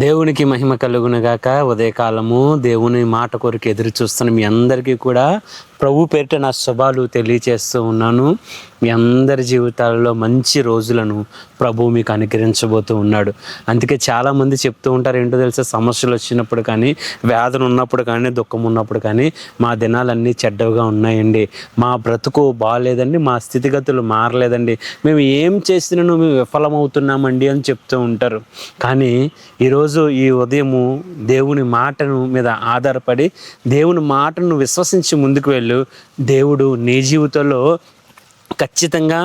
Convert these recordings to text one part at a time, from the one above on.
దేవునికి మహిమ కలుగునుగాక. ఉదయకాలము దేవుని మాట కొరకు ఎదురు చూస్తున్న మీ అందరికీ కూడా ప్రభు పేరిట నా శుభాలు తెలియచేస్తూ ఉన్నాను. మీ అందరి జీవితాలలో మంచి రోజులను ప్రభు మీకు అనుగ్రహించబోతూ ఉన్నాడు. అందుకే చాలామంది చెప్తూ ఉంటారు, ఏంటో తెలుసా, సమస్యలు వచ్చినప్పుడు కానీ, వేదన ఉన్నప్పుడు కానీ, దుఃఖం ఉన్నప్పుడు కానీ, మా దినాలన్నీ చెడ్డగా ఉన్నాయండి, మా బ్రతుకు బాగాలేదండి, మా స్థితిగతులు మారలేదండి, మేము ఏం చేసినాను మేము విఫలమవుతున్నామండి అని చెప్తూ ఉంటారు. కానీ ఈరోజు ఈ ఉదయము దేవుని మాటను మీద ఆధారపడి దేవుని మాటను విశ్వసించి ముందుకు వెళ్ళు. దేవుడు నీ జీవితంలో ఖచ్చితంగా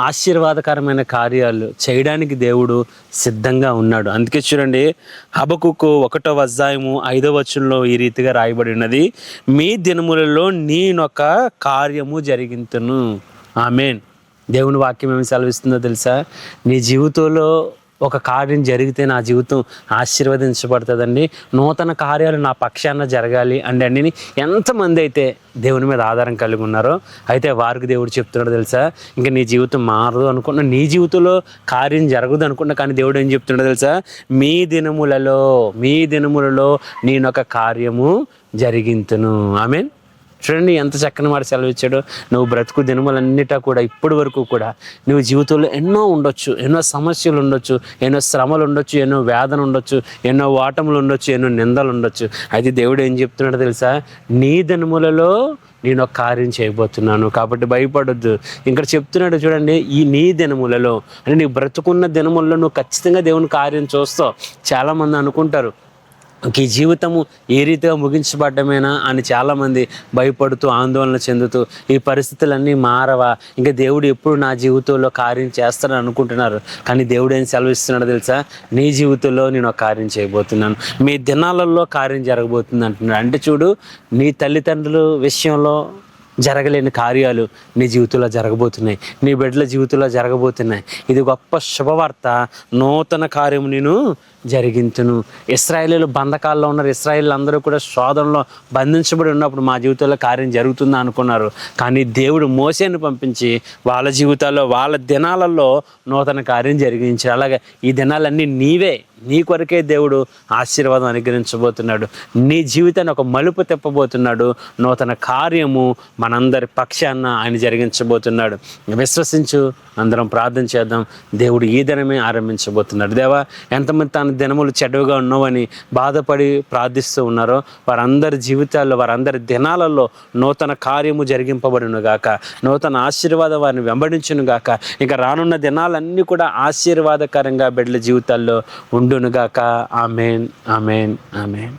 ఆశీర్వాదకరమైన కార్యాలు చేయడానికి దేవుడు సిద్ధంగా ఉన్నాడు. అందుకే చూడండి, హబకుకు 1:5 ఈ రీతిగా రాయబడి ఉన్నది, మీ దినములలో నేనొక కార్యము జరిగింతును. ఆమేన్. దేవుని వాక్యం ఏమి సెలవిస్తుందో తెలుసా? నీ జీవితంలో ఒక కార్యం జరిగితే నా జీవితం ఆశీర్వదించబడుతుందండి, నూతన కార్యాలు నా పక్షాన జరగాలి అండి ఎంతమంది అయితే దేవుని మీద ఆధారం కలిగి ఉన్నారో అయితే వారికి దేవుడు చెప్తున్నాడు తెలుసా, ఇంకా నీ జీవితం మారదు అనుకున్నా, నీ జీవితంలో కార్యం జరగదు అనుకున్నా, కానీ దేవుడు ఏం చెప్తున్నాడు తెలుసా, మీ దినములలో నేనొక కార్యము జరిగింతును. ఆమేన్. చూడండి ఎంత చక్కని మాట సెలవిచ్చాడు. నువ్వు బ్రతుకు దినములన్నిటా కూడా ఇప్పటి వరకు కూడా నువ్వు జీవితంలో ఎన్నో ఉండొచ్చు, ఎన్నో సమస్యలు ఉండొచ్చు, ఎన్నో శ్రమలు ఉండొచ్చు, ఎన్నో వేదన ఉండొచ్చు, ఎన్నో ఓటములు ఉండొచ్చు, ఎన్నో నిందలు ఉండొచ్చు. అయితే దేవుడు ఏం చెప్తున్నాడో తెలుసా, నీ దినములలో నేను ఒక కార్యం చేయబోతున్నాను, కాబట్టి భయపడొద్దు. ఇక్కడ చెప్తున్నాడు చూడండి, ఈ నీ దినములలో అంటే నీ బ్రతుకున్న దినములలో నువ్వు ఖచ్చితంగా దేవుని కార్యం చూస్తావు. చాలామంది అనుకుంటారు ఈ జీవితము ఏ రీతిగా ముగించబడ్డమేనా అని చాలామంది భయపడుతూ ఆందోళన చెందుతూ ఈ పరిస్థితులన్నీ మారవా, ఇంకా దేవుడు ఎప్పుడు నా జీవితంలో కార్యం చేస్తాడని అనుకుంటున్నారు. కానీ దేవుడు ఏం సెలవిస్తున్నాడో తెలుసా, నీ జీవితంలో నేను ఒక కార్యం చేయబోతున్నాను, మీ దినాలలో కార్యం జరగబోతుంది అంటున్నాడు. అంటే చూడు, నీ తల్లిదండ్రుల విషయంలో జరగలేని కార్యాలు నీ జీవితంలో జరగబోతున్నాయి, నీ బిడ్డల జీవితంలో జరగబోతున్నాయి. ఇది గొప్ప శుభవార్త. నూతన కార్యము నేను జరిగించును. ఇశ్రాయేలీలు బంధకాల్లో ఉన్నారు, ఇశ్రాయేలీలు అందరూ కూడా శోధనలో బంధించబడి ఉన్నప్పుడు మా జీవితంలో కార్యం జరుగుతుందా అనుకున్నారు. కానీ దేవుడు మోసేని పంపించి వాళ్ళ జీవితాల్లో వాళ్ళ దినాలలో నూతన కార్యం జరిగించారు. అలాగే ఈ దినాలన్నీ నీ కొరకే దేవుడు ఆశీర్వాదం అనుగ్రహించబోతున్నాడు. నీ జీవితాన్ని ఒక మలుపు తిప్పబోతున్నాడు. నూతన కార్యము మనందరి పక్షాన ఆయన జరిగించబోతున్నాడు. విశ్వసించు, అందరం ప్రార్థన చేద్దాం. దేవుడు ఈ దినమే ఆరంభించబోతున్నాడు. దేవా, ఎంతమంది తన దినములు చెడ్డగా ఉన్నావని బాధపడి ప్రార్థిస్తూ ఉన్నారో వారందరి జీవితాల్లో, వారందరి దినాలలో నూతన కార్యము జరిగింపబడును గాక, నూతన ఆశీర్వాదం వారిని వెంబడించును గాక. ఇంకా రానున్న దినాలన్నీ కూడా ఆశీర్వాదకరంగా బిడ్డల జీవితాల్లో ఉండును గాక. ఆమేన్, ఆమేన్, ఆమేన్.